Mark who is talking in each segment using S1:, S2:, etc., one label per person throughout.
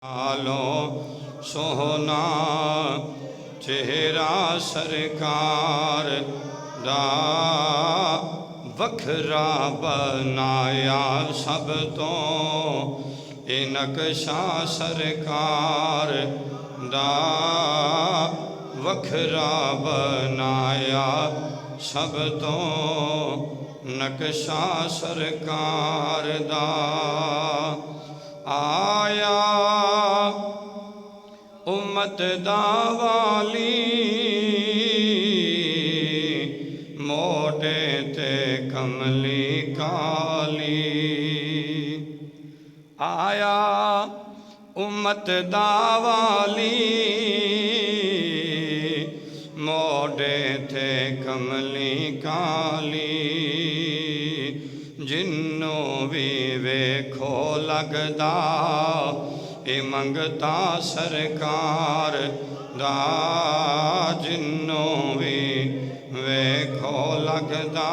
S1: आलो सोहना चेहरा सरकार दा वखरा बनाया सब तो ए नक्शा सरकार दा वखरा बनाया सब तो नक्शा सरकार दा आया उम्मत दा वाली मोटे ते कमली काली आया उम्मत दा वाली मोटे ते कमली काली जिन्नो भी वेखो लगदा ए मंगता सरकार दा जिन्नो भी वेखो लगदा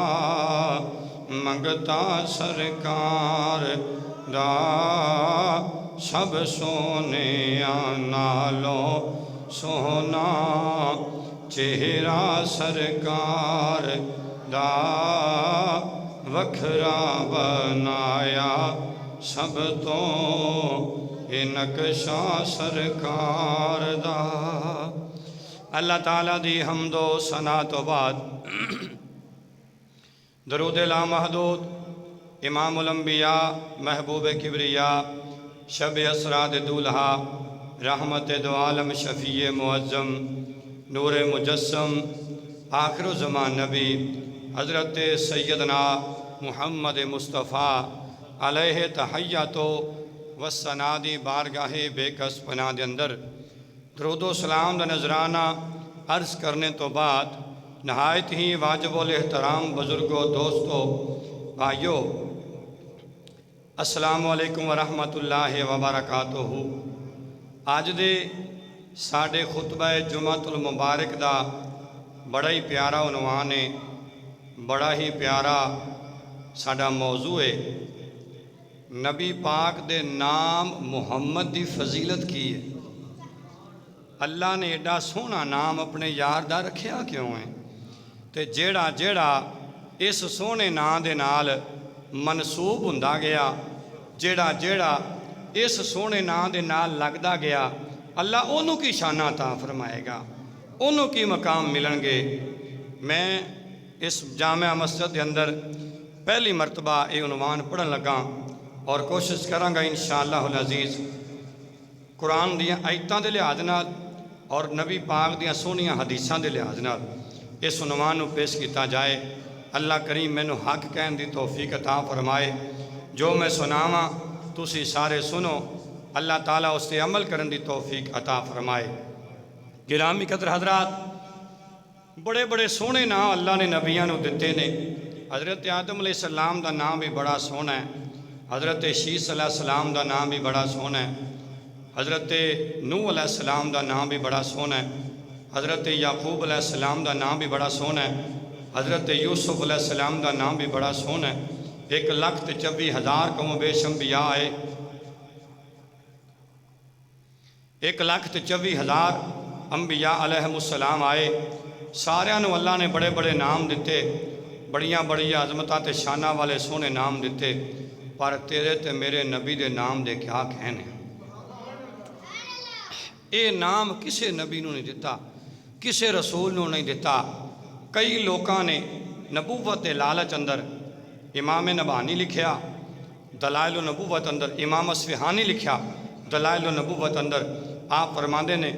S1: मंगता सरकार दा सब सोने नालो सोना चेहरा सरकार दा वखरा बनाया सब तो ये नक्शा सरकार दा। अल्लाह ताला दी हमदो सना तो बाद दरूद ला महदूद इमामुल अंबिया महबूब किबरिया शब असरात दूल्हा रहमत दो आलम शफ़ी मुअज़्ज़म नूर मुजस्सम आखिर ज़मान नबी हज़रत सैयदना मुहम्मद मुस्तफ़ा अलैहि तहय्यतो वस्सनादी बारगाहे बेकस पनाह दे अंदर दरूदो सलाम दा नजराना अर्ज़ करने तो बाद नहायत ही वाजिबुल एहतराम बुजुर्गो दोस्तों भाइयों अस्सलामु अलैकुम वरहमतुल्लाहि वबरकातुहू। अज दे साडे खुतबा जुमातुल मुबारक दा बड़ा ही प्यारा उनवान है, बड़ा ही प्यारा साडा मौजू है। नबी पाक दे नाम मुहम्मद दी फजीलत की है। अल्लाह ने एडा सोहना नाम अपने यार दा रखिया क्यों है? ते जेड़ा जेड़ा इस सोहने नाम दे नाल मनसूब हुंदा गया, जेड़ा जेड़ा इस सोहने नाम दे नाल लगदा गया, अल्लाह ओनू की शाना ता फरमाएगा, ओनू की मकाम मिलणगे। मैं इस जामिया मस्जिद के अंदर पहली मरतबा ये उनवान पढ़न लगा और कोशिश करांगा इंशाअल्लाहुल अज़ीज़ कुरान दियां आयतां दे लिहाज नाल और नबी पाक दियां सोहनियां हदीसां दे लिहाज नाल इस उनवान नूं पेश किया जाए। अल्लाह करीम मैनू हक कहन दी तौफीक अता फरमाए। जो मैं सुनावां तुसी सारे सुनो, अल्लाह ताला उस ते अमल करन दी तौफीक अता फरमाए। गिरामी कदर हजरात, बड़े बड़े सोहने नाम अल्लाह ने नबियां नूं दिते ने। हज़रत आदम अलैहिस्सलाम दा नाम भी बड़ा सोहना है, हज़रत शीस अलैहिस्सलाम दा नाम भी बड़ा सोहना है, हज़रत नूह अलैहिस्सलाम दा नाम भी बड़ा सोहना है, हज़रत याकूब अलैहिस्सलाम दा नाम भी बड़ा सोहना है, हज़रत यूसुफ अलैहिस्सलाम दा नाम भी बड़ा सोहना है। 1,24,000 कम बेश अंबिया आए, 1,24,000 अंबिया अलैहिमुस्सलाम आए। सारियां नूं अल्लाह ने बड़े बड़े नाम दिते, बड़ियां बड़ियां अजमतां ते शाना वाले सोहने नाम दिते, पर तेरे ते मेरे नबी दे नाम दे क्या कहने। ये नाम किसी नबी नूं नहीं दिता, किसी रसूल नूं नहीं दिता। कई लोगों ने नबूवत के लालच अंदर इमाम नबानी लिखिया दलाइल नबूवत अंदर, इमाम अस्फहानी लिखिया दलाइल नबूवत अंदर। आप फरमाते ने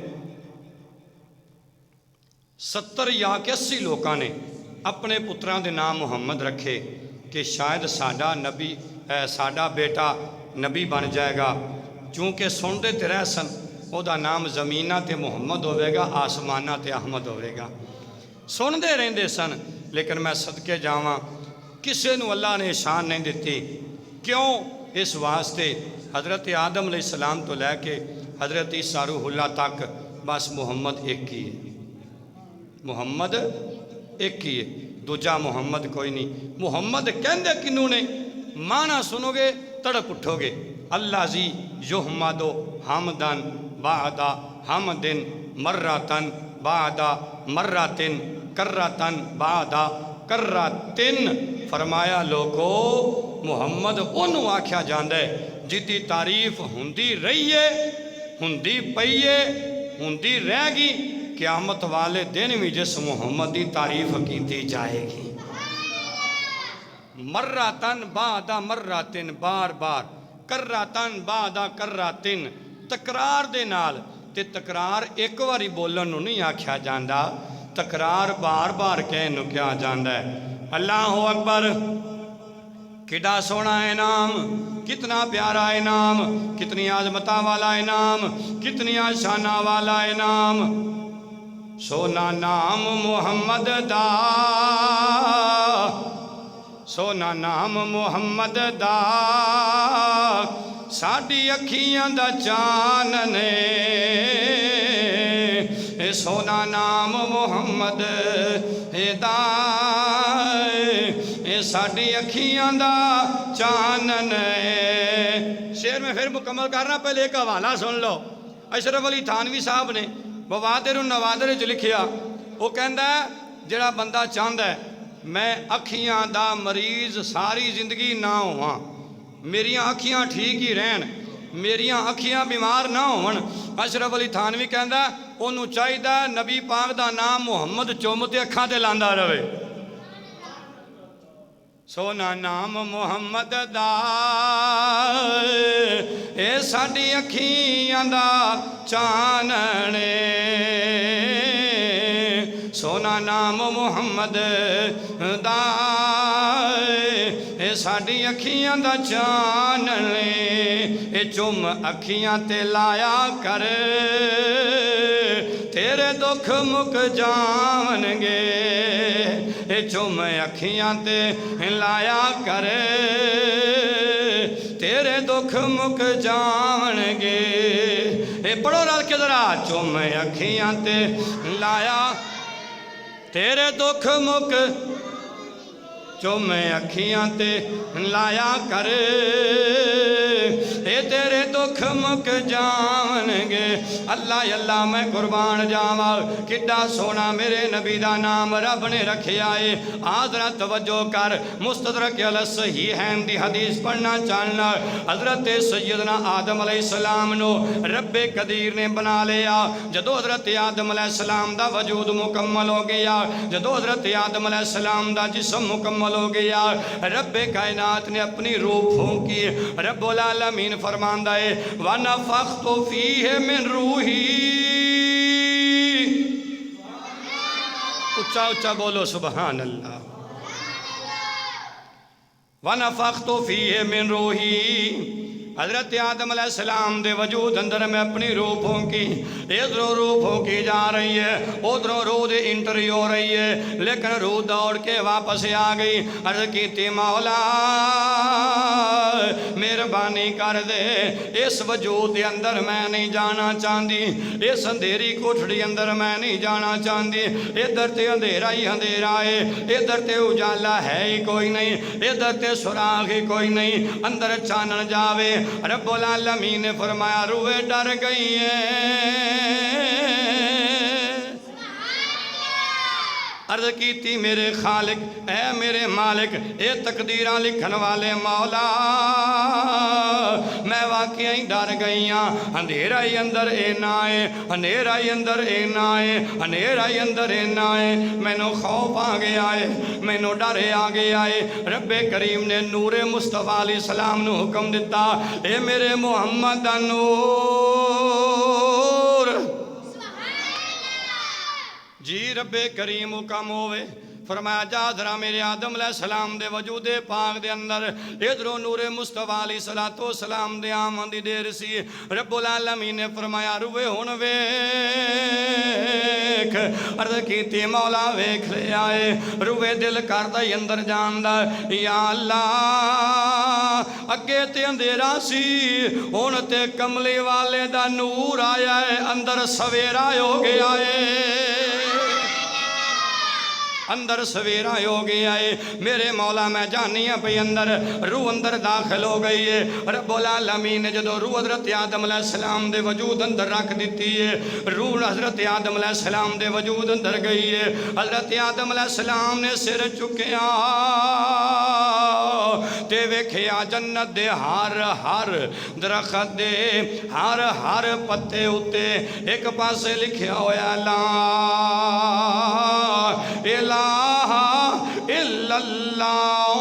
S1: 70 या 81 लोगों ने अपने पुत्रां दे नाम मुहम्मद रखे कि शायद साडा नबी साडा बेटा नबी बन जाएगा। चूँकि सुनते तो रह सन ओदा नाम जमीना ते मुहम्मद होवेगा, आसमाना ते अहमद होवेगा। सुनते रहंदे सन, लेकिन मैं सदके जावां किसी नूं अल्लाह ने शान नहीं दिती। क्यों? इस वास्ते हज़रत आदम अलैहिस्सलाम तो लैके हज़रत ईसा रूहुल्लाह तक बस मुहम्मद एक ही है। मुहम्मद एक ही है, दूजा मुहम्मद कोई नहीं। मुहम्मद कहंदे किनू ने, माना सुनोगे तड़प उठोगे। अल्लाजी युहमदो हमदन बादा हमदिन मर्रतन बादा मर्रतिन कर्रतन बादा कर्रतिन। फरमाया लोगो मुहम्मद उन्होंने आख्या जाता है जिसकी तारीफ हुंदी रही है, हुंदी पई है, हुंदी रहेगी। क़यामत वाले दिन भी जिस मुहम्मद की तारीफ की जाएगी। मर्रातन बादा मर्रातिन, बार बार, कर्रातन बादा कर्रातिन, तकरार दे नाल। ते तकरार एक बारी बोलन नूं नहीं आख्या जाता, तकरार बार बार कहन नूं कहा जाता है। अल्लाहु अकबर, कितना सोहना इनाम, कितना प्यारा इनाम, कितनी आजमता वाला इनाम, कितनी शाना वाला इनाम। सोना नाम मुहम्मद दा, सोना नाम मुहम्मद दा, साडी अखियां दा चानन ए सोना नाम मुहम्मद दा, ए साडी अखियां दा चानन। शेर में फिर मुकम्मल करना, पहले एक हवाला सुन लो। अशरफ अली थानवी साहब ने बवादिर नवादिर च लिखिया, वो कहता जिहड़ा बंदा चाहता है मैं अखियां दा मरीज सारी जिंदगी ना होवां, मेरियां अखियां ठीक ही रहन, मेरियां अखियां बीमार ना होवन। अशरफ अली थानवी कहता उन्होंने चाहिए नबी पाक दा नाम मुहम्मद चुम ते अखां ते लांदा रहे। सोना नाम मुहम्मद दा, ए साडी अखियां दा चानने, सोना नाम मुहम्मद दा, ए साडी अखियां दा चानने। ए चुम अखियां ते लाया कर, तेरे दुख मुक जावनगे। ए चुम अखियां ते लाया कर, तेरे दुख मुक जावनगे। ए पढ़ो रल के जरा, चुम अखियां ते लाया तेरे दुख मुक, चुम अखियां ते लाया कर, ए तेरे दुख मुक जावनगे। अल्लाह अल्लाह मैं कुर्बान जावा, किड्डा सोना मेरे नबी दा नाम रब ने रखिया है। आजरा तवज्जो कर, मुस्तदरक अल सहीहैन दी हदीस पढ़ना चाहना। हजरत सैयदना आदम अलैहिस्सलाम नो रब्बे कदीर ने बना लिया। जदों हजरत आदम अलैहिस्सलाम दा वजूद मुकम्मल हो गया, जदों हजरत आदम अलैहिस्सलाम दा जिस्म मुकम्मल हो गया, रब्बे कायनात ने अपनी रूह फूंकी। रब्बुल आलमीन फरमांदा है व नफख्तु फीहि मिन रूही, उच्चा उच्चा बोलो सुभान अल्लाह। व नफख्तु फीहि मिन रूही, हजरत आदम अलैहिस्सलाम दे वजूद अंदर में अपनी रूह फूंकी। इधरों रूह फूंकी जा रही है, उधरों रूह दी इंटरी हो रही है, लेकिन रूह दौड़ के वापस आ गई। अर्ज की मौला मेहरबानी कर दे, इस वजूद के अंदर मैं नहीं जाना चाहती, इस अंधेरी कोठड़ी अंदर मैं नहीं जाना चाहती। इधर ते अंधेरा ही अंधेरा है, इधर ते उजाला है ही कोई नहीं, इधर ते सुराग ही कोई नहीं, अंदर चानन जावे। रब्बुल आलमीन ने फरमाया रूहे डर गई है। अर्ज की मेरे खालिक ऐ मेरे मालिक, ये तकदीरां लिखन वाले मौला, मैं वाकई ही डर गई हाँ। अंधेरा ही अंदर इना है, अंधेरा ही अंदर इना है, अंधेरा ही अंदर इना है, मैनू खौफ आ गया है, मैनू डर आ गया है। रब्बे करीम ने नूरे मुस्तफा अलैहिस्सलाम नू हुक्म दिता, ए मेरे मुहम्मद दा नूर जी। रब्बे करीम हुक्म होवे, फरमाया जा जरा मेरे आदम अलैहिस्सलाम दे वजूदे पाक दे अंदर इधरों नूरे मुस्तफा अलैहिस्सलाम दे आमन दी देर सी। रब्बुल आलमीन ने फरमाया रूहे हुण वेख। अर्ज कीती मौला वेख लिया है, रूहे दिल करदा ही अंदर जानदा या अल्लाह अगे ते अंधेरा सी, हुण ते कमली वाले दा नूर आया है, अंदर सवेरा हो गया है। अंदर सवेरा हो गया है। मेरे मौला मैं जानी हाँ भाई अंदर रूह अंदर दाखिल हो गई है। रब्बुल आलमीन ने जो रूह हज़रत आदम अलैहिस्सलाम दे वजूद अंदर रख दी है, रूह हज़रत आदम अलैहिस्सलाम दे वजूद अंदर गई है। हज़रत आदम अलैहिस्सलाम ने सिर चुकिया ते वेखिया जन्नत दे हर हर दरख्त दे हर हर पत्ते उत्ते एक पासे लिखिया होया ला इलाहा इल्लल्लाह,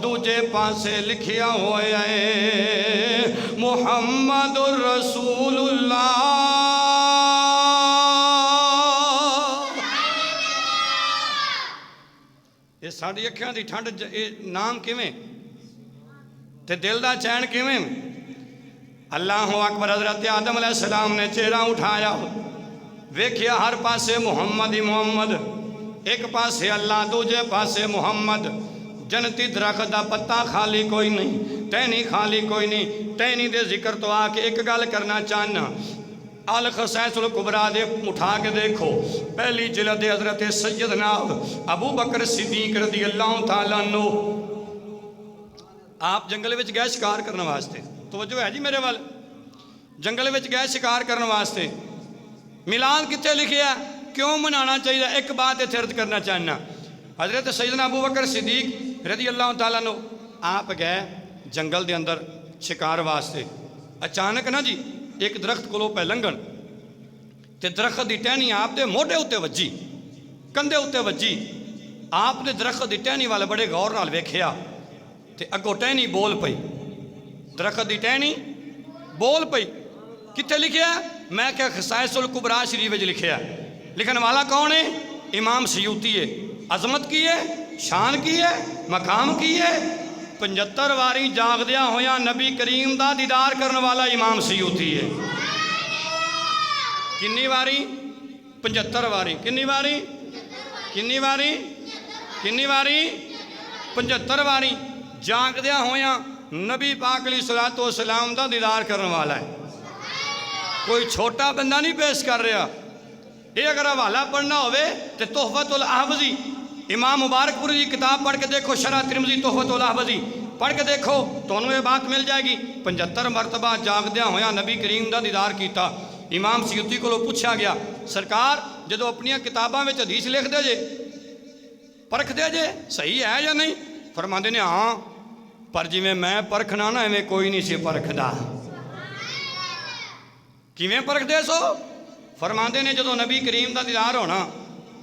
S1: दूजे पासे लिखिया होया है मुहम्मदुर रसूलुल्लाह। ये साड़ी अखियां दी ठंड नाम किवें ते दिल दा चैन किवें? अल्लाह अकबर। हज़रत आदम अलैहिस्सलाम ने चेहरा उठाया, वेखिया हर पासे मुहम्मद ही मुहम्मद, एक पासे अल्लाह दूजे पासे मुहम्मद। जनती दरख्त का पत्ता खाली कोई नहीं, टहनी खाली कोई नहीं। टहनी दे जिक्र तो आके एक गल करना चाहना, अल खसैसुल कुबरा दे उठा के देखो, पहली जिल्द हज़रत सैयदना अबू बकर सिद्दीक रज़ी अल्लाह तआला अन्हु आप जंगल में गए शिकार करने वास्ते। तवज्जो है जी मेरे वाल? जंगल में गए शिकार करने वास्ते। मिलाद कितने लिखिया, क्यों मनाना चाहिए? एक बात इत्थे अर्ज करना चाहना, हज़रत सैयदना अबू बकर सिद्दीक रज़ी अल्लाह तआला अन्हु आप गए जंगल के अंदर शिकार वास्ते। अचानक ना जी एक दरख्त कोलों पै लंघन ते दरख्त की टहनी आपके मोढे उत्ते वजी, कंधे उत्ते वजी। आपने दरख्त की टहनी वाल बड़े गौर नाल वेखिया ते अगों टहनी बोल पई, दरख्त की टहनी बोल पई। कित्थे लिखिया? मैं क्या खसाइसुल कुबरा शरीफ विच लिखिया। लिखन वाला कौन है? इमाम सयूती है। अजमत की है, शान की है, मकाम की है। 75 वारी जागदिया होया नबी करीम का दीदार करने वाला इमाम सयूती है। किन्नी वारी? 75 वारी। किन्नी वारी? किन्नी वारी? किन्नी वारी? 75 वारी जागदिया होया नबी पाक अलैहिस्सलातु वस्सलाम का दीदार करने वाला है। कोई छोटा बंदा नहीं पेश कर रहा। ये अगर हवाला पढ़ना होवे तो तोहफतुल अहवज़ी इमाम मुबारकपुरी की किताब पढ़ के देखो, शरह तिरमिज़ी तोहफतुल अहवज़ी पढ़ के देखो, तुहानू ये बात मिल जाएगी। 75 मरतबा जागदिया होया नबी करीम का दीदार किया। इमाम सयूती को पूछा गया, सरकार जो अपन किताबों में हदीस लिख दे जे, परख दे जे सही है या नहीं? फरमाते ने हाँ, पर जिमें मैं परखना ना इवें कोई नहीं सी परखदा। किवें परखदे सो? फरमाते ने जो नबी करीम का दीदार होना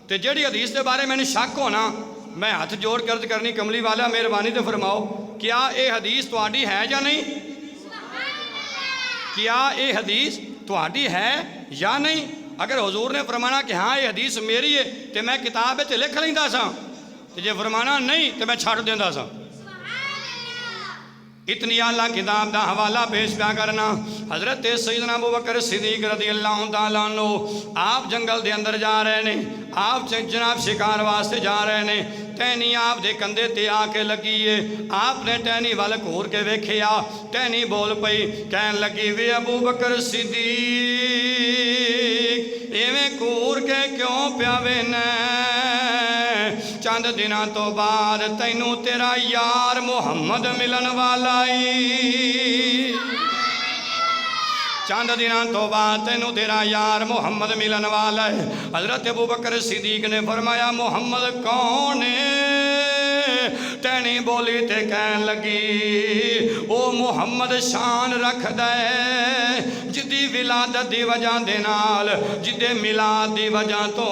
S1: तो जिहड़ी हदीस के बारे मैंने शक होना, मैं हाथ जोड़ के अर्ज करनी, कमली वाला मेहरबानी तो फरमाओ, क्या ये हदीस तुहाडी है या नहीं? क्या ये हदीस तुहाडी है या नहीं? अगर हुजूर ने फरमाना कि हाँ ये हदीस मेरी है तो मैं किताब में लिख लैंदा सा, तो जे फरमाना नहीं तो मैं छड्ड देंदा सा। इतनी आला किताब का हवाला पेश क्या करना। हज़रत सैयदना अबू बकर सिद्दीक रज़ी अल्लाह तआला अन्हु आप जंगल के अंदर जा रहे ने, आप जनाब शिकार वास्ते जा रहे ने। टहनी आप दे कंधे ते आके लगी है। आपने टहनी वाल घूर के वेखिया, टहनी बोल पई, कहन लगी वे अबू बकर सिद्दीक इवें घूर के क्यों पिया वेना? चंद दिनों तो बाद तैनू तेरा यार मुहम्मद मिलन वाला ही। चंद दिनों तो बाद तैनू तेरा यार मुहम्मद मिलन वाला है। हज़रत अबू बकर सिद्दीक ने फरमाया मुहम्मद कौन है? टहनी बोली ते कहन लगी ओ मुहम्मद शान रखदा है जिदी विलादत दी वजह दे नाल, जिदे मिलाद दी वजह तो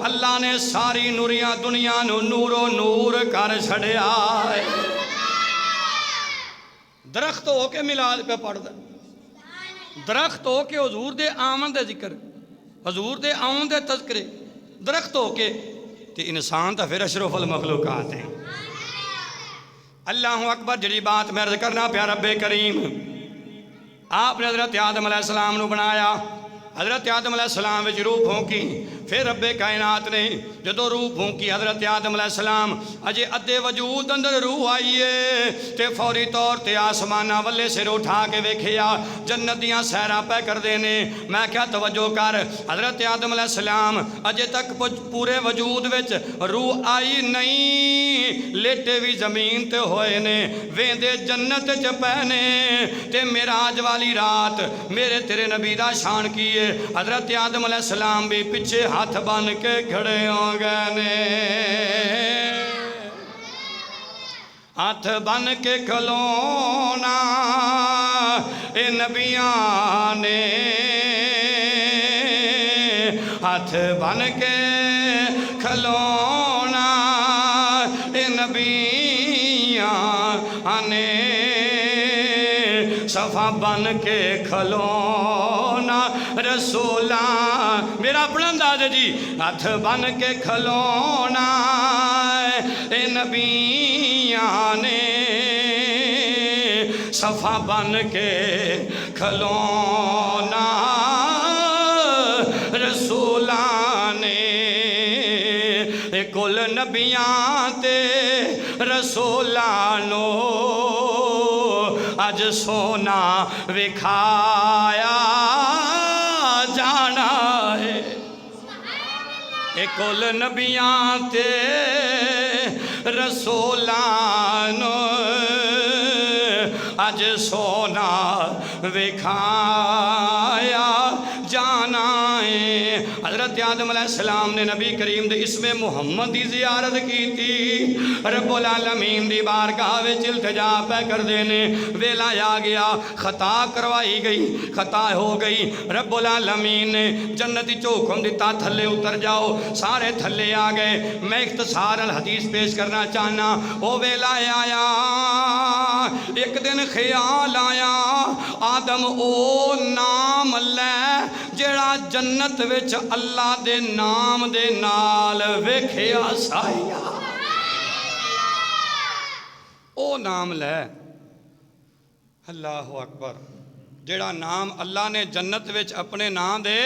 S1: अल्लाह ने सारी नूरिया दुनिया नू नूरो नूर कर छड़िया। दरख्त हो के मिलाद पे पढ़दा, दरख्त हो के हजूर दे आमन दे जिक्र, हजूर दे आउन दे तज़किरे, दरख्त हो के ते इंसान तो फिर अशरफुल मखलूकात है। अल्लाह अकबर। जी बात मैं अर्ज करना प्या, रब्बे करीम आपने हज़रत आदम अलैहिस्सलाम नू बनाया, हज़रत आदम अलैहिस्सलाम विच रूह फूंकी, फिर रब्बे कायनात ने जदों रूह फूंकी हज़रत आदम अलैहिस्सलाम अजे अद्धे वजूद अंदर रूह आई है तो फौरी तौर पर आसमाना वल्ले सिर उठा के वेखिया जन्नत दियां सैरां पै करदे ने। मैं क्या तवज्जो कर, हज़रत आदम अलैहिस्सलाम अजे तक पूरे वजूद विच रूह आई नहीं, लेटे भी जमीन ते होए ने, वेंदे जन्नत च पै ने। ते मेराज वाली रात मेरे तेरे नबी दा शान की है, हज़रत आदम अलैहिस्सलाम भी पिछे हाथ बन के खड़े हो गए ने, हाथ बन के खलोना ए नबियां ने, हाथ बन के खलोना ए नबियां ने, सफा बन के खलोना रसूला, मेरा अपना अंदाज है जी, हाथ बन के खलोना ए नबियां ने, सफा बन के खलोना रसूला ने। कुल नबियां ते रसूलां नो अज सोना विखाया जाना है, कुल नबियां ते रसूलां नो अज सोना विखाया जाना है। हज़रत आदम अलैहिस्सलाम ने नबी करीम दे इसमें मुहम्मद की ज़ियारत की थी, रब्बुल आलमीन दी बारगाह विच इल्तिजा पै करदे ने, वेला आ गया, खता करवाई गई, खता हो गई, रब्बुल आलमीन ने जन्नत च हुक्म दिता थल्ले उतर जाओ, सारे थल्ले आ गए। मैं इख्तिसार अल हदीस पेश करना चाहना, वो वेला आया, एक दिन ख्याल आया आदम ओ नाम लै जेड़ा जन्नत विच अल्लाह दे नाम दे नाल वेखिया साया, ओ नाम लै। अल्लाह अकबर, जेड़ा नाम अल्लाह ने जन्नत विच अपने नाम दे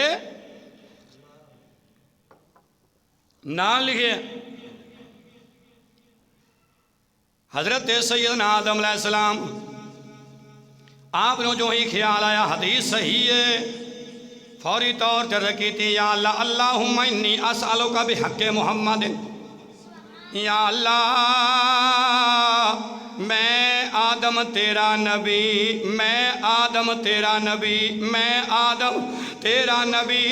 S1: नाल लिखे। हज़रत सैयदना आदम अलैहिस्सलाम आपने जो ही ख्याल आया, हदीस सही है, फौरी तौर पर रखी थी, या अल्लाह अल्लाहुम्मा इन्नी अस्अलुका बिहक़्क़ि मुहम्मद, या अल्लाह मैं आदम तेरा नबी, मैं आदम तेरा नबी, मैं आदम तेरा नबी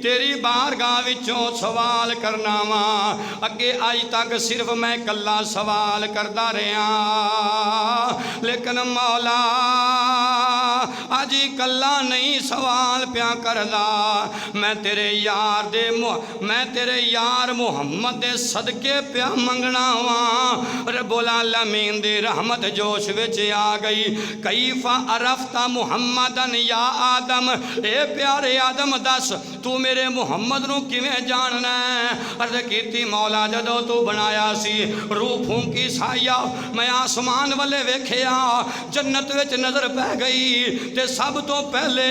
S1: तेरी बारगाह विचों सवाल करना वा। अगे अज तक सिर्फ मैं कला सवाल करता रहा, लेकिन मौला अज कला नहीं सवाल प्या करदा, मैं तेरे यार दे मैं तेरे यार मुहम्मद दे सदके प्या मंगना वा। रब्बुल आलमीन दी रहमत जोश विच आ गई। कैफा अरफ्ता मुहम्मदन या आदम, ए प्यारे आदम दस तू मेरे मुहम्मद नू किवें जानना है? अर्ज कीती मौला जदों तू बनाया सी, रूह फूंकी साया, मैं आसमान वाले वेखिया, जन्नत विच नजर पै गई, ते सब तो पहले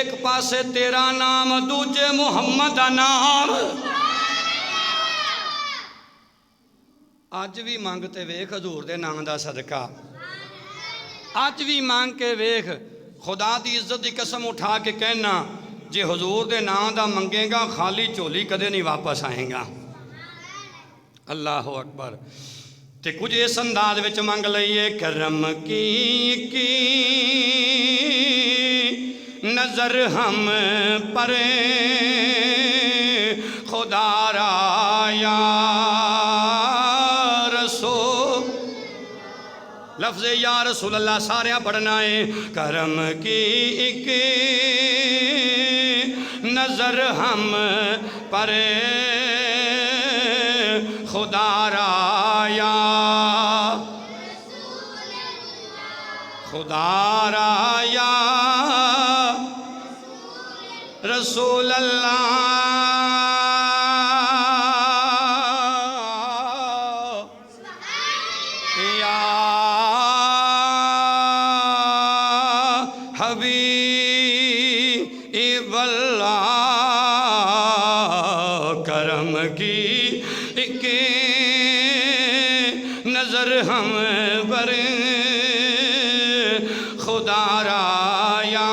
S1: एक पासे तेरा नाम, दूजे मुहम्मद दा नाम। अज भी मंगते वेख हजूर दे नाम दा सदका, अज भी मांग के वेख, खुदा दी इज्जत की कसम उठा के कहना, जे हजूर दे नाम दा मंगेगा खाली झोली कदे नहीं वापस आएगा। अल्लाह अकबर। ते कुछ इस अंदाज विच मंग लईए, करम की नजर हम पर खुदा राया रसूल, लफ्ज़ या रसूल अल्लाह सारे पढ़ना है। करम की एक नजर हम पर खुदा राया, खुदा राया रसूल अल्लाह, या हबीब वल्ला करम की एक नजर हम पर खुदा राया।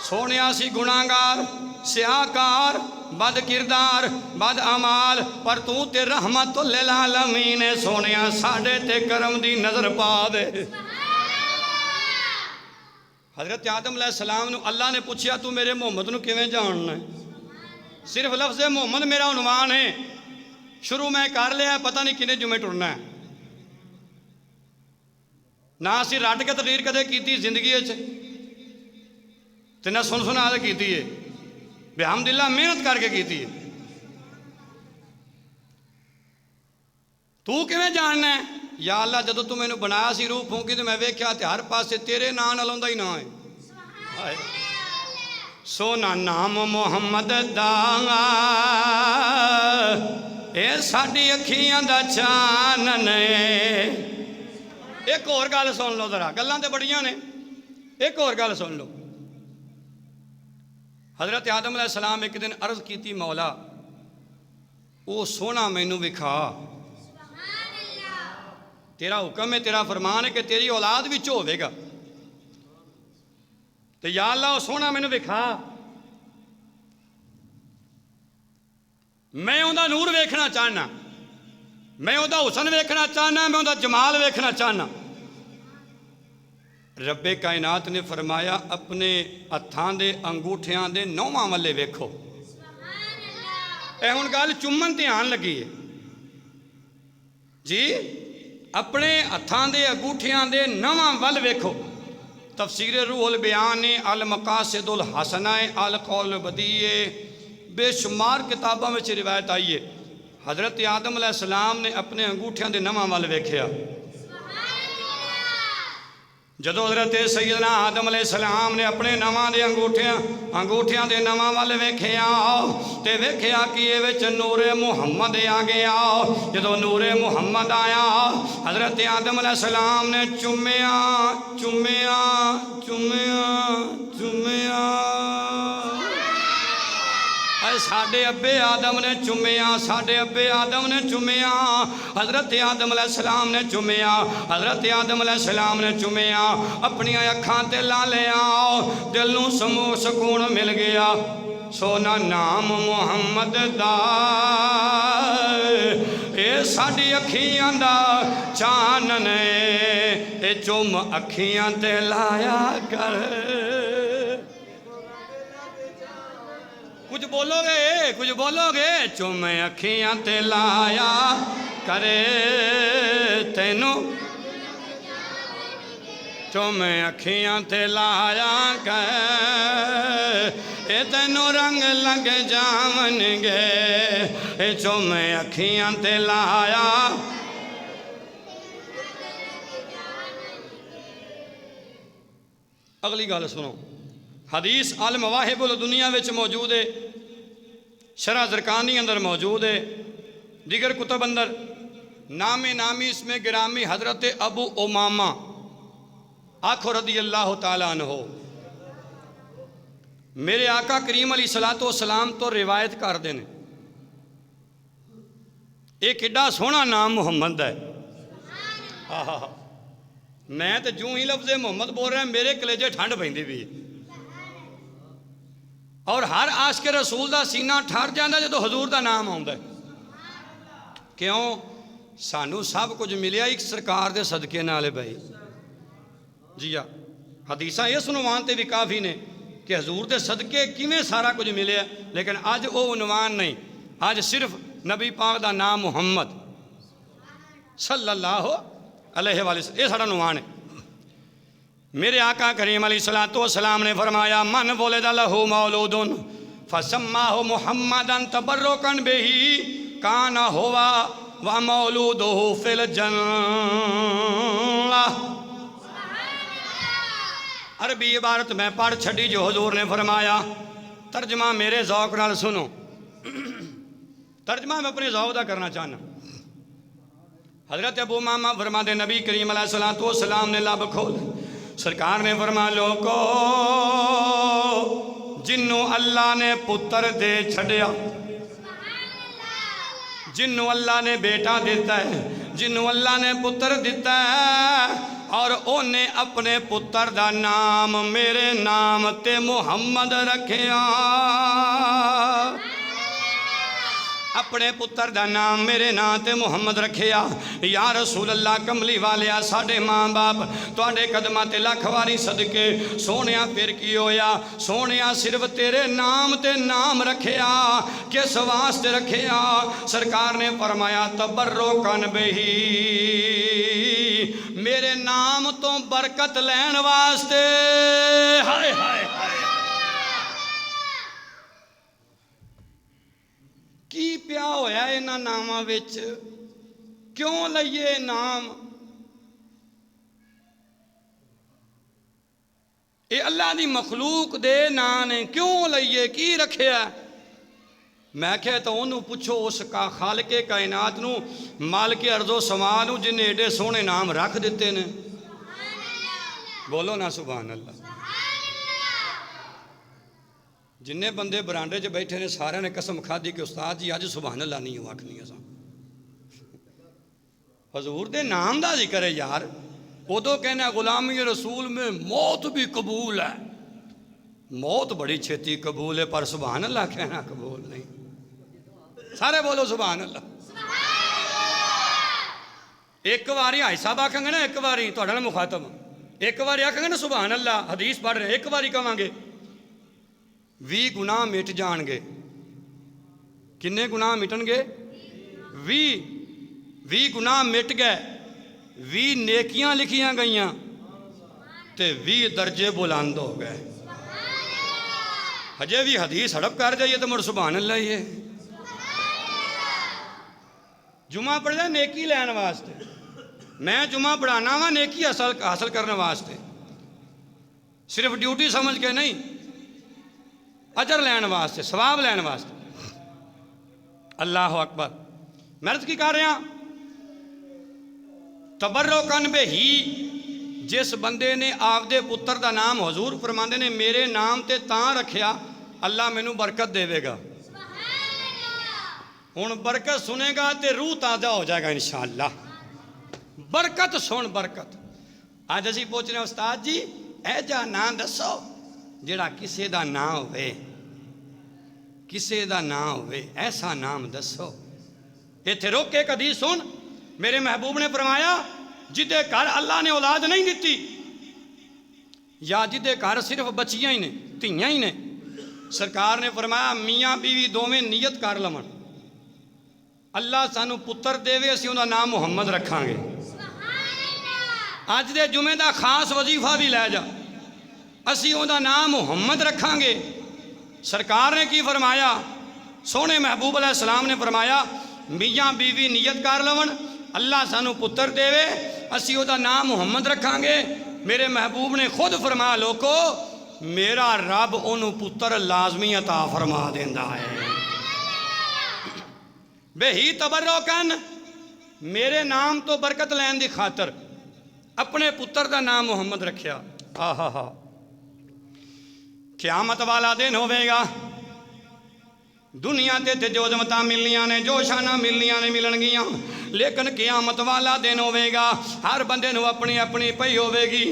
S1: सोने सी गुनाहगार सियाकार बद किरदार बद अमाल पर तू ते रहमतुल लिल आलमीन है। सोने साडे ते करम दी नजर पा दे। हजरत आदम अलैहिस्सलाम नू अल्लाह ने पूछा तू मेरे मोहम्मद नू किवें जानना है? सिर्फ लफ्ज़ मोहम्मद मेरा उनवान है, शुरू मैं कर लिया, पता नहीं किन्ने जुमे टुरना है। ना असी रट के तकरीर कदे की जिंदगी ते ना सुन सुना के की है, बेहमदिल्ला मेहनत करके की है। तू किवें जानना है? या अल्लाह जदों तू मैनू बनाया सी रूह फूकी तो मैं वेख्या ते हर पासे तेरे नाम नाल आउंदा ही ना है। सोना नाम मुहम्मद दा ए साडी अखियां दा चानन। एक होर गल सुन लो जरा, गल्लां ते बड़ियां ने, एक होर गल सुन लो। हजरत आदम अलैहिस्सलाम एक दिन अर्ज की मौला वो सोना मैनू विखा, तेरा हुक्म है, तेरा फरमान है कि तेरी औलाद विच होवेगा, तो या अल्लाह सोना मैनू विखा। मैं उहदा नूर वेखना चाहना, मैं उहदा हुसन वेखना चाहना, मैं उहदा जमाल वेखना चाहना। रब्बे कायनात ने फरमाया अपने हत्थां दे अंगूठियां दे नौवां वाले वेखो। हुण गल चुम्मन ध्यान लगी है जी, अपने हत्थां दे अंगूठियां दे नौवां वल वेखो। तफसीर रूहुल बयान अल मकासिदुल हसना अल कौल बदीए बेशुमार किताबों में रिवायत आई है। हजरत आदम अलैहिस्सलाम ने अपने अंगूठियां दे नवां वल वेख्या। जदों हजरत सैयदना आदम अलैहिस्सलाम ने अपने नवां दे अंगूठियां दे नवां वल वेख्या ते वेख्या कि इह विच नूरे मुहम्मद आ गया। जदों नूरे मुहम्मद आया हजरत आदम अलैहिस्सलाम ने चुम्मिया चुम्मिया चुम्मिया चुम्मिया। साडे अब्बे आदम ने चुम्मिया, साडे अब्बे आदम ने चुम्मिया, हजरत आदम अलैहिस्सलाम ने चुम्मिया, हजरत आदम अलैहिस्सलाम ने चुम्मिया। अपनी अखां ते ला लिया, दिल नूं समूह सुकून मिल गया। सोना नाम मुहम्मद दा ए साडी अखियां दा चानन, ए चुम अखियां ते लाया कर। कुछ बोलोगे, कुछ बोलोगे। चुम अखियां ते लाया करे तेनू, चुम अखियां ते लाया कर तेनू रंग लग जावनगे। चुम अखियां ते लाया। अगली गल सुनो, हदीस अल मवाहिबुल दुनिया विच मौजूद है, शरह ज़रकानी अंदर मौजूद है, दिगर कुतुब अंदर। नामे नामी इसमें गिरामी हजरत अबू उमामा आखो रदी अल्लाह ताला अन्हो मेरे आका करीम अलैहिस्सलातु वस्सलाम तो रिवायत करते हैं। एक किड्डा सोहना नाम मुहम्मद है। मैं तो जूं ही लफ्ज़े मुहम्मद बोल रहा मेरे कलेजे ठंड पैंदी भी, और हर आशिक रसूल का सीना ठर जाता जो हजूर का नाम आता। क्यों? सानू सब कुछ मिलिया एक सरकार के सदके नाल भाई जी। हाँ, हदीसा इस उनवान ते भी काफ़ी ने कि हजूर के सदके किवें सारा कुछ मिले। लेकिन अज वो उनवान नहीं, अज सिर्फ नबी पाक का नाम मुहम्मद सल्लल्लाहु अलैहि वसल्लम, ये साड़ा उनवान है। मेरे आका करीम अलैहिस्सलातु वस्सलाम ने फरमाया मन वुलिदा लहू मौलूदुन फसम्माहु मुहम्मदन तबर्रुकन बिही काना हुवा व मौलूदुहु फिल जन्नह। अरबी इबारत मैं पढ़ छड़ी जो हजूर ने फरमाया, तर्जमा मेरे ज़ौक़ नाल सुनो। तर्जमा मैं अपने ज़ौक़ दा करना चाहना। हजरत अबू उमामा फरमाते नबी करीम अलैहिस्सलातु वस्सलाम ने लब खोल सरकार ने फरमा लोको जिन्नू अल्लाह ने पुत्र दे छड़िया, जिन्नू अल्लाह ने बेटा दिता है, जिन्नू अल्लाह ने पुत्र दिता है और उन्हें अपने पुत्र दा नाम मेरे नाम ते मुहम्मद रखिया। अपने पुत्र दा नाम मेरे नाम ते मुहम्मद रखिया। या रसूल अल्लाह कमली वालिया साढ़े माँ बाप तुहाडे कदमां ते लख वारी सदके सोहणिया फिर की होया, सोहणिया सिर्फ तेरे नाम ते नाम रखिया। किस वास्ते रखिया? सरकार ने फरमाया तबर्रुकन बिही, मेरे नाम तो बरकत लैन वास्ते। हाय हाय हाय की पिया होया इन्हां नामां विच? क्यों लईए नाम? ये अल्लाह दी मखलूक दे नाम ने, क्यों लईए? की रखिया? मैं क्या तो उन्होंने पुछो उस का खालके कायनात नू मालके अर्जो समा नू जिन्हें एडे सोहने नाम रख दिते ने। बोलो ना सुभान अल्लाह। जिन्ने बंदे बरांडे च बैठे ने सारे ने कसम खाधी कि उस्ताद जी अज सुभान अल्लाह नहीं आखनी असां। हजूर दे नाम दा जिक्र है यार। उदों कहना गुलामी रसूल में मौत भी कबूल है, मौत बड़ी छेती कबूल है, पर सुभान अल्लाह कहना कबूल नहीं। सारे बोलो सुभान अल्लाह। एक बारी हाई साहब आखेंगे ना, एक बारी तुहाडे नाल मुखातब, एक बारी आखेंगे ना सुभान अल्लाह, हदीस पढ़ रहे एक बारी कहांगे 20 गुनाह मिट जाएंगे। किन्ने गुनाह मिटणगे? 20 गुनाह मिट गए, 20 नेकियां लिखियां गईयां ते 20 दर्जे बुलंद हो गए। हजे भी हदीस हड़प कर जाइए तो मुड़ सुभान अल्लाह ही है। जुमा पढ़दा नेकी लैन वास्ते, मैं जुमा पढ़ाना वा नेकी हासिल करने वास्ते, सिर्फ ड्यूटी समझ के नहीं, अजर लैन वास्ते, सवाब लैन वास्ते। अल्लाह अकबर। मैं अर्ज की कर रहा तबर्रुकन बिही, जिस बंदे ने आपदे पुत्र का नाम हजूर फरमाते ने मेरे नाम ते तां रखिया अल्लाह मैनू बरकत देवेगा। हुण बरकत सुनेगा तो रूह ताज़ा हो जाएगा इंशाअल्लाह। बरकत सुन बरकत। अज असीं पूछ रहे उस्ताद जी ऐ जा नाम दसो जिहड़ा किसे दा नाम होवे, किसे दा नाम होवे, ऐसा नाम दसो। इत्थे रोक के कदी सुन, मेरे महबूब ने फरमाया जिदे घर अल्लाह ने औलाद नहीं दी या जिदे घर सिर्फ बच्चियां ही ने, धियां ही ने, सरकार ने फरमाया मियाँ बीवी दोवें नियत कर लवन अल्लाह सानू पुत्र देवे, असीं उहदा नाम मुहम्मद रखांगे। अज दे जुमे दा खास वजीफा भी लै जा, असीं उहदा नाम मुहम्मद रखांगे। सरकार ने की फरमाया, सोहने महबूब अलैहिस्सलाम ने फरमाया मियाँ बीवी नियत कर लवन अल्लाह सानू पुत्र देवे, असीं उहदा नाम मुहम्मद रखांगे। मेरे महबूब ने खुद फरमाया लोको मेरा रब उन्होंने पुत्र लाजमी अता फरमा देंदा है। बेही तबर्रुकन, मेरे नाम तो बरकत लैन की खातर अपने पुत्र का नाम मुहम्मद रखिया। आहा हा क़यामत वाला दिन होवेगा, दुनिया ते जो जमत मिलनियां ने, जो शाना मिलनियां ने मिलनगियां, लेकिन क़यामत वाला दिन होवेगा हर बंदे नूं अपनी अपनी पई होवेगी।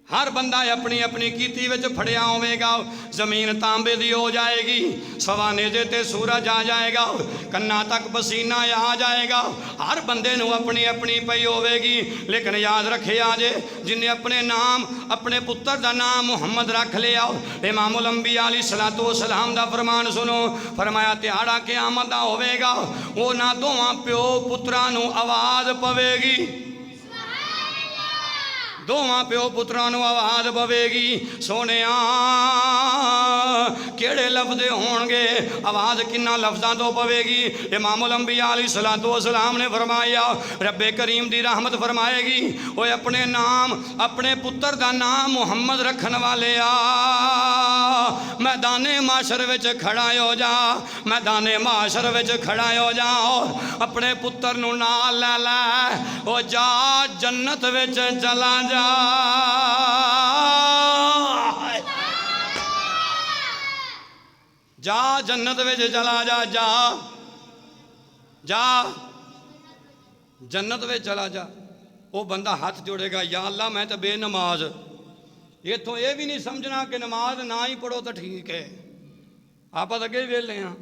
S1: हर बंदा अपनी अपनी कीती विच फड़िया होवेगा। जमीन तांबे दी हो जाएगी, सवा नेजे ते सूरज आ जाएगा, कन्ना तक पसीना आ जाएगा। हर बंदे नूं अपनी अपनी पई होवेगी। लेकिन याद रखे आजे जिन्हें अपने नाम अपने पुत्र का नाम मुहम्मद रख लिया, इमामुल अंबिया अलैहिस्सलातु वस्सलाम दा फरमान सुनो, फरमाया तिहाड़ा क़यामत दा होवेगा, वो ना दोवां प्यो पुत्रां नूं आवाज़ पवेगी, दोवां प्यो पुत्रां नूं आवाज़ पवेगी। सोने केड़े लफ्ज़ होणगे, आवाज़ किन्ना लफ्ज़ां तो पवेगी। इमामुल अंबिया अलैहिस्सलातु वस्सलाम ने फरमाया रब्बे करीम दी रहमत फरमाएगी ओए अपने नाम अपने पुत्र का नाम मुहम्मद रखन वाले मैदाने माशर विच खड़ा हो जा, मैदाने माशर विच खड़ा हो जा और अपने पुत्र नूं नाल लै लै, ओ जा जन्नत विच चला जा। मेरा। जा जन्नत में चला जा, जा जा जन्नत में चला जा। वो बंदा हाथ जोड़ेगा, या अल्लाह मैं तो बेनमाज। इतों ये भी नहीं समझना कि नमाज ना ही पढ़ो तो ठीक है, आप अगे वेले हैं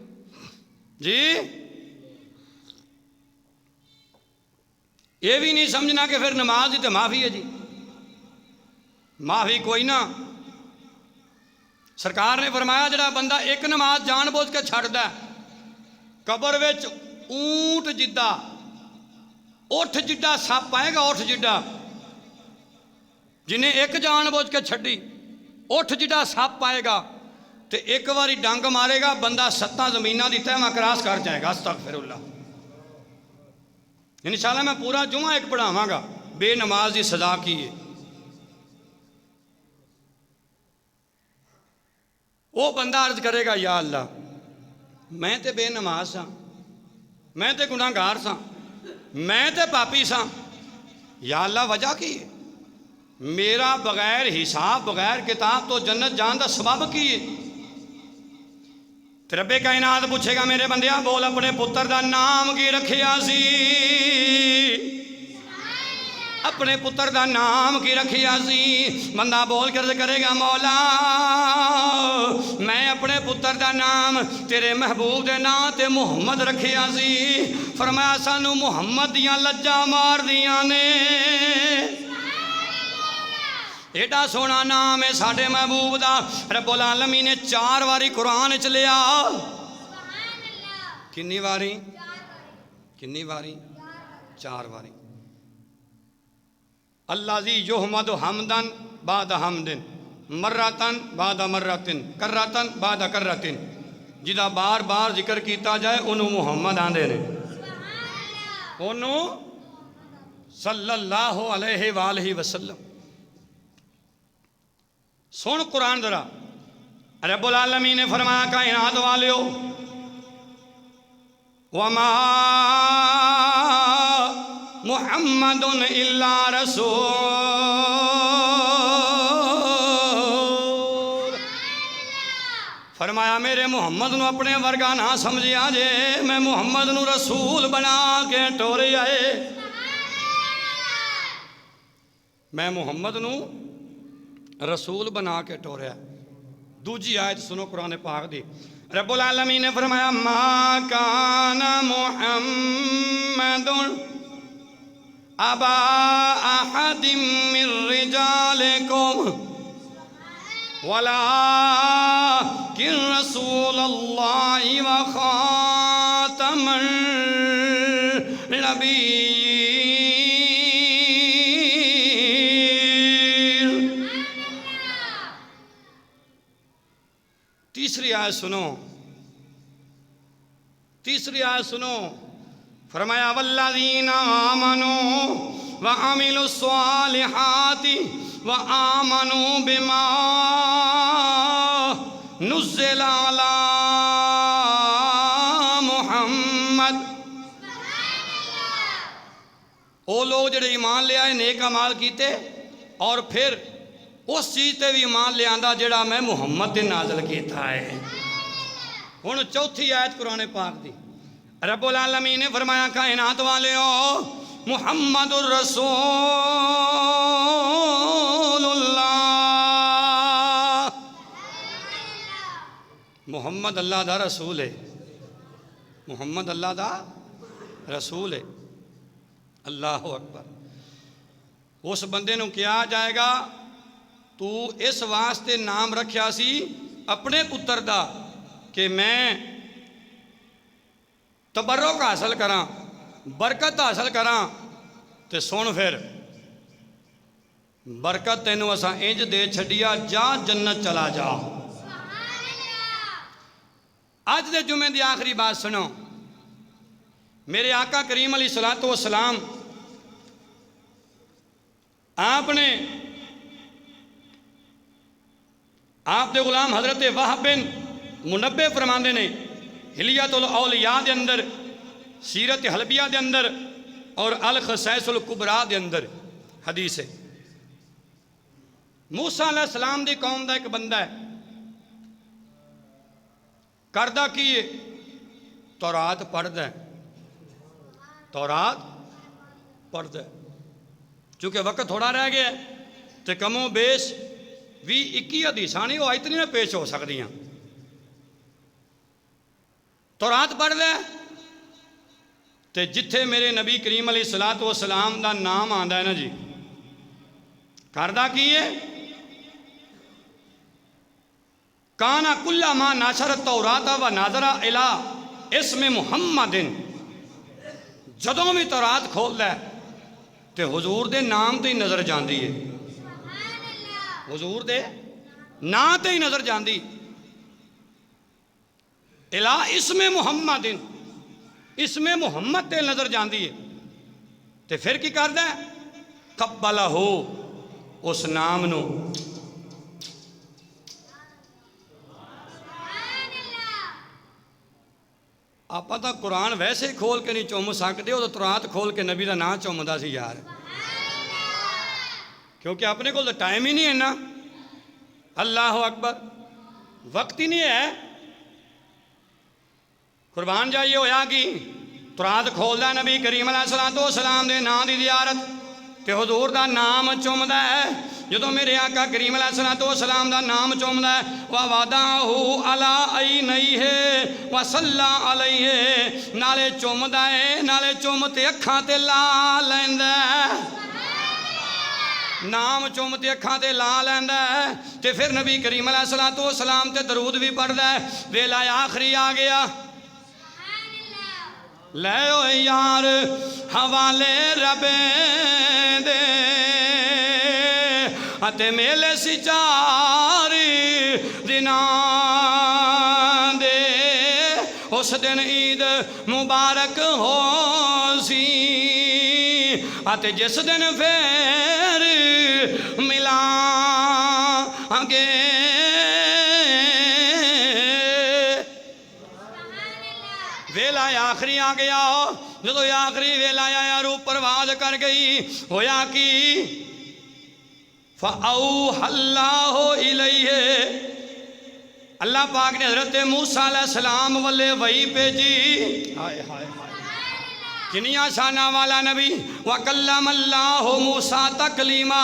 S1: जी। ये भी नहीं समझना कि फिर नमाज ही तो माफ़ी है जी। माफ़ी कोई ना। सरकार ने फरमाया जड़ा बंदा एक नमाज जानबूझ के छड्डदा, कबर विच ऊंट जिद्दा, उठ जिड्डा सप आएगा, उठ जिड्डा। जिन्हें एक जानबूझ के छड्डी, उठ जिड्डा सप आएगा, तो एक बारी डंग मारेगा, बंदा 7 ज़मीनां दी तहमा क्रॉस कर जाएगा। अस्तगफिरुल्लाह। इंशाअल्लाह मैं पूरा जुमा एक पढ़ावांगा बेनमाज की सज़ा की है। वो बंदा अर्ज करेगा, या अल्लाह मैं तो बेनमाज सा, मैं तो गुनाहगार सा, मैं तो पापी सा। या अल्लाह वजह की है? मेरा बगैर हिसाब बगैर किताब तो जन्नत जान का सबब की है। रब्बे कायनात पूछेगा, मेरे बंदिया बोल अपने पुत्र का नाम की रखिया सी? अपने पुत्र का नाम की रखिया सी? बंदा बोल कर करेगा, मौला मैं अपने पुत्र का नाम तेरे महबूब के नाम ते मुहम्मद रखिया सी। फरमाया सानू मुहम्मद दियां लज्जा मार दियां ने। एडा सोना नाम है साडे महबूब दा। रब्बुल आलमीन ने 4 वारी कुरान च लिया। कितनी वारी? कितनी वारी? 4 वारी। अल्लाज़ी युहमदु हमदन बाद हमदिन, मर्रतन बाद मर्रतिन, कररतन बाद कररतिन। जिदा बार बार जिक्र किया जाए उन्होंने मुहम्मद आंदे ने, उन्होंने सल्लल्लाहु अलैहि वालैहि वसल्लम। सुन कुरान जरा। रब्बुल आलमीन ने फरमाया, कायनात वालियो वमा मुहम्मदुन इल्ला रसूल। फरमाया मेरे मुहम्मद नू अपने वर्गा ना समझिया जे, मैं मुहम्मद नू रसूल बना के टोरे आए। मैं मुहम्मद नू रसूल बना के टोरिया। दूजी आयत सुनो कुरान पाक दी। रब्बुल आलमीन ने फरमाया, मा काना मुहम्मदुन अबा अहदिम मिर रिजालिकुम वलाकिन रसूलुल्लाहि व खातमुन नबीय्यीन। तीसरी आयत सुनो, तीसरी आयत सुनो। फरमाया वल्लज़ीना आमनू व अमिलुस्सालिहाति व आमनू बिमा नुज़्ज़िला अला मुहम्मद। वो लोग जेडे ईमान ले आए, नेक अमाल कीते और फिर उस चीज़ ते भी ईमान ले आंदा जेड़ा मैं मुहम्मद दे नाज़िल कीता है। हुण चौथी आयत कुरान पाक दी। रब्बुल आलमीन ने फरमाया, कायनात वालियो मुहम्मदुर रसूलुल्लाह। मुहम्मद अल्लाह दा रसूल है। मुहम्मद अल्लाह दा रसूल है। अल्लाह अकबर। उस बंदे नूं कहा जाएगा, तू इस वास्ते नाम रखिया सी अपने पुत्र दा कि मैं तबर्रुक हासिल करा, बरकत हासिल करा। तो सुन फिर बरकत तेनों असा इंज दे छड़िया, जा जन्नत चला जा। अज दे जुमे की आखिरी बात सुनो। मेरे आका करीम अलैहिस्सलातु वस्सलाम आपने आप दे गुलाम हजरत वाहब बिन मुनब्बे फरमाते ने हिलियतुल औलिया के अंदर, सीरत हलबिया के अंदर और अल खसैसुल कुबरा के अंदर हदीस है। मूसा अलैहिस्सलाम दी कौम दा एक बंदा है, करदा की है, तौरात पढ़दा है, तौरात पढ़दा है। चूँकि वक्त थोड़ा रह गया तो कमो बेश 20-21 हदीसां नहीं वो इतनी ना पेश हो सकदियां। तौरात पढ़दा है तो जिथे मेरे नबी करीम अलैहिस्सलातु वस्सलाम दा नाम आंदा है ना जी, करदा की है, काना कुल्ला मा नाशर तौराता व नाजरा इला इसमें मुहम्मदिन, जदों भी तौरात खोलदा है तो हुजूर दे नाम ते ही नज़र जाती है, हुजूर दे नाम ते ही नज़र जाती, इला इसमें मुहम्मदिन, इसमें मुहम्मद ते नज़र जाती है। तो फिर की करदा है, कब्बला हो उस नाम नू, आप तो कुरान वैसे ही खोल के नहीं चुम सकते, वो तो तौरात खोल के नबी का नाम चुमदा सी यार, क्योंकि अपने को तो टाइम ही नहीं है ना। अल्लाह अकबर, वक्त ही नहीं है। कुर्बान जाइए होया कि तौरात खोलदा नबी करीम अलैहिस्सलातु वस्सलाम दे नाम की ज़ियारत ते हुजूर दा नाम चुमदा है। जो मेरे आका करीम अलैहिस्सलातु वस्सलाम दा नाम चुमदा है, वा वादाहु अला ऐनैहि व सल्ला अलैहि, नाले चुमदा है नाले चुम ते अखां ते ला लैंदा है, नाम चुम ते अखां ते ला लैंदा है। ते फिर नबी करीम अलैहिस्सलातु वस्सलाम ते दरूद भी पढ़दा है। वेला आखिरी आ गया, ले ओ यार हवाले रबे दे अते मेले सी 4 दिना दे, उस दिन ईद मुबारक हो सी अते जिस दिन फिर मिलांगे, वेला आखिरी आ गया। जो आखिरी वेला आया रूह परवाज कर गई, होया कि फ़अौहल्लाहु इलैहि, अल्लाह पाक ने हज़रत मूसा अलैहिस्सलाम वाले वही भेजी। हाय हाय हाय, किनिया शाना वाला नबी। वकल्लमल्लाहु मूसा तकलीमा,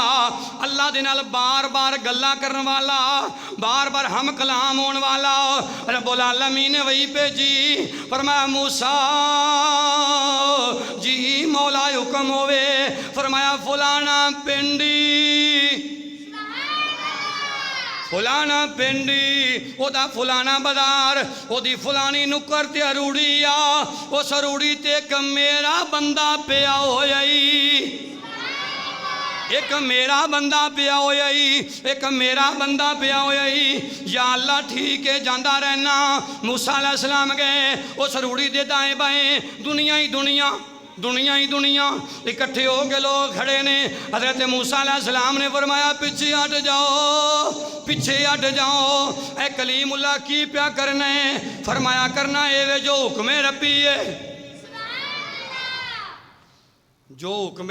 S1: अल्लाह दे नाल बार बार गल्लां करन वाला, बार बार हम कलाम होने वाला रब्बुल आलमीन ने वही भेजी। फरमाया मूसा जी मौला हुक्म होवे, फरमाया फलाना पिंडी, फलाना पिंडी ओदा फलाना बाजार, ओदी फलानी नुक्कर ते अरूड़ी आ, उस अरूड़ी ते एक मेरा बंदा पिया होया, एक मेरा बंदा पिया होया, एक मेरा बंदा पिया होया। या अल्लाह ठीक है, जाता रहना। मूसा अलैहिस्सलाम गए, उस अरूड़ी दे दाएं बाएं दुनिया ही दुनिया, दुनिया ही दुनिया इकट्ठे हो के लोग खड़े ने। हज़रत मूसा अलैहिस्सलाम ने फरमाया पीछे हट जाओ, पीछे हट जाओ। ए कलीमुल्लाह की प्या करना है? फरमाया करना ये जो हुक्म रब्बी है, जो हुक्म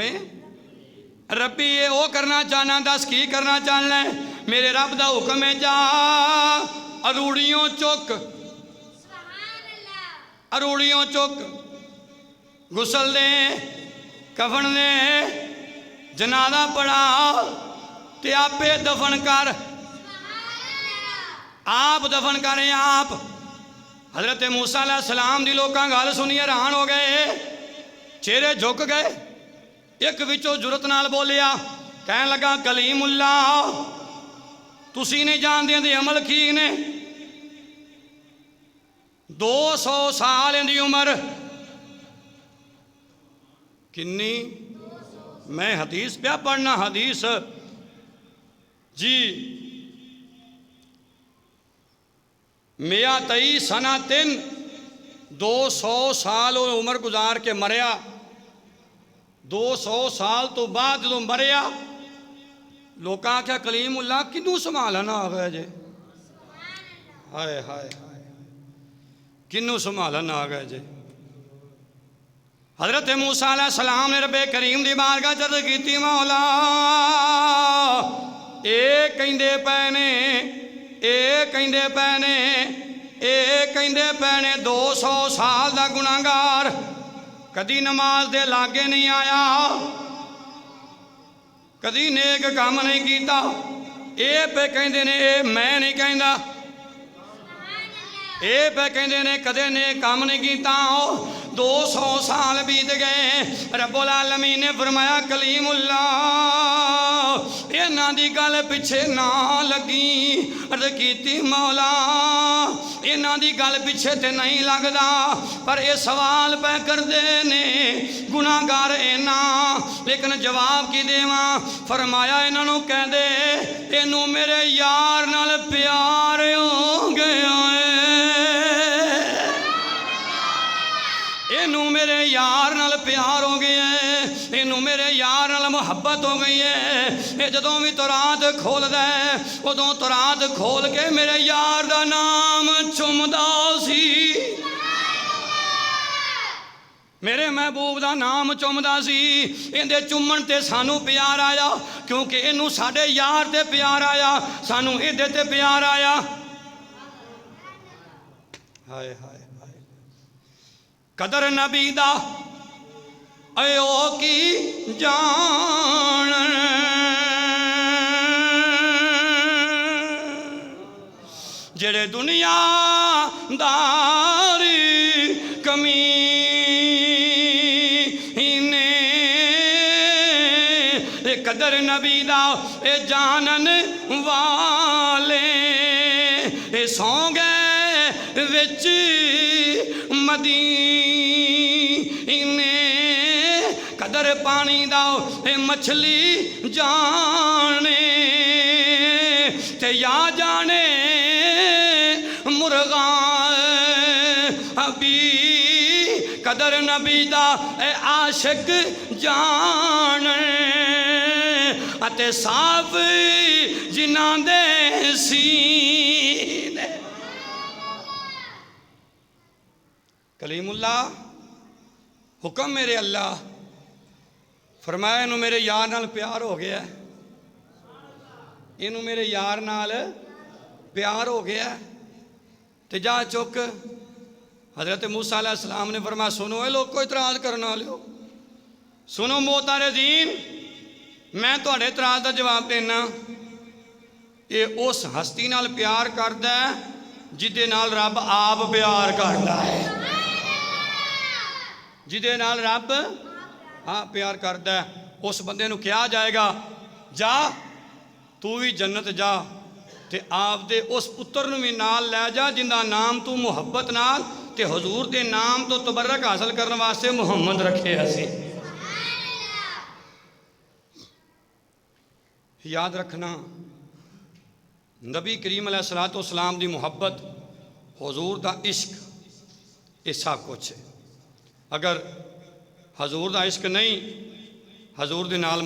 S1: रब्बी है वो करना चाहना। दस की करना चाहना है? मेरे रब दा हुक्म है जा अरूड़ियों चुक, अरूड़ियों चुक, गुसल दे, कफन दे, जनाजा पढ़ा ते आपे दफन कर, आप दफन करें आप। हजरत मूसा अलैहिस्सलाम दी लोकां गल सुनी हैरान हो गए, चेहरे झुक गए। एक विचों जुरत नाल बोलिया, कहन लगा कलीमुल्लाह तुसी नहीं जानदे दे अमल की ने। 200 साल इहदी उम्र किन्नी? मैं हदीस पे पढ़ना, हदीस जी। मिया तई सना 200 साल उम्र गुजार के मरिया। 200 साल तो बाद जो मरिया, लोग आख्या कलीमुल्लाह किनू संभालना आ गया जे। हाय हाय हाय, किनू संभालना आ गया जे। हजरत मूसा अलैहिस्सलाम ने रब्बे करीम दी बारगाह अर्ज़ कीती, मौला ਇਹ ਕਹਿੰਦੇ ਪਏ ਨੇ, ਇਹ ਕਹਿੰਦੇ ਪਏ ਨੇ, ਇਹ ਕਹਿੰਦੇ ਪਏ ਨੇ 200 ਸਾਲ ਦਾ ਗੁਨਾਹਗਾਰ कदी नमाज दे लागे नहीं आया, कदी नेक काम नहीं किया। ये पे कहते ने, ये मैं नहीं कहता, ये पे कहते ने कदे नेक काम नहीं किया। 200 साल बीत गए, रब्बुल आलमीन ने फरमाया कलीमुल्लाह इन्हां दी गल पिछे ना लगी। अर्ज कीती मौला इन्हां दी गल पिछे ते नहीं लगदा, पर ये सवाल पै करदे ने गुनाहगार इन्हां, लेकिन जवाब की देवां। फरमाया इन्हां नूं कह दे इनू मेरे यार नाल प्यार हो गया है, इनू मेरे यार नाल प्यार हो गया है, इनू मेरे यार नाल मुहब्बत हो गई है। ये जदों भी तौरात खोलदा है उदों तौरात खोल के मेरे यार दा नाम चुमदा सी, मेरे महबूब दा नाम चुमदा सी। इहदे चुमन ते सानू प्यार आया, क्योंकि इनू साडे यार ते प्यार आया, सानू इहदे ते प्यार आया। हाय हाय हाय कदर नबी दा अयो की जान, जेड़े दुनिया दारी कमी ने कदर नबी दा ए जानन वाले ए सौ गए विच मदीने, कदर पानी दा ए मछली जाने ते या जाने मुर्गा अभी, कदर नबी दा ए आशिक जान अते साफ जिन्हां दे सीने। कलीमुल्लाह हुक्म मेरे अल्लाह फरमाया इनू मेरे यार नाल प्यार हो गया, इनू मेरे यार नाल प्यार हो गया ते जा चुक। हज़रत मूसा अलैहिस्सलाम ने फरमाया सुनो ये लोग को इतराज़ करना लियो, सुनो मोहतारे दीन मैं तुहाडे इतराज़ का जवाब देना। ये उस हस्ती नाल प्यार करदा है जिहदे नाल रब आप प्यार करदा है, जिहदे नाल रब हाँ प्यार करदा है। उस बंदे नूं कहा जाएगा जा तू भी जन्नत जा, ते आप दे उस पुत्र नूं भी नाल लै जा जिंदा नाम तू मुहब्बत नाल ते हजूर दे नाम तो तबर्रक हासिल करने वास्ते मुहम्मद रखे असी। याद रखना नबी करीम अलैहिस्सलाम दी मुहब्बत हजूर दा इश्क ये सब कुछ है। अगर हजूर दा इश्क नहीं, हजूर दे नाल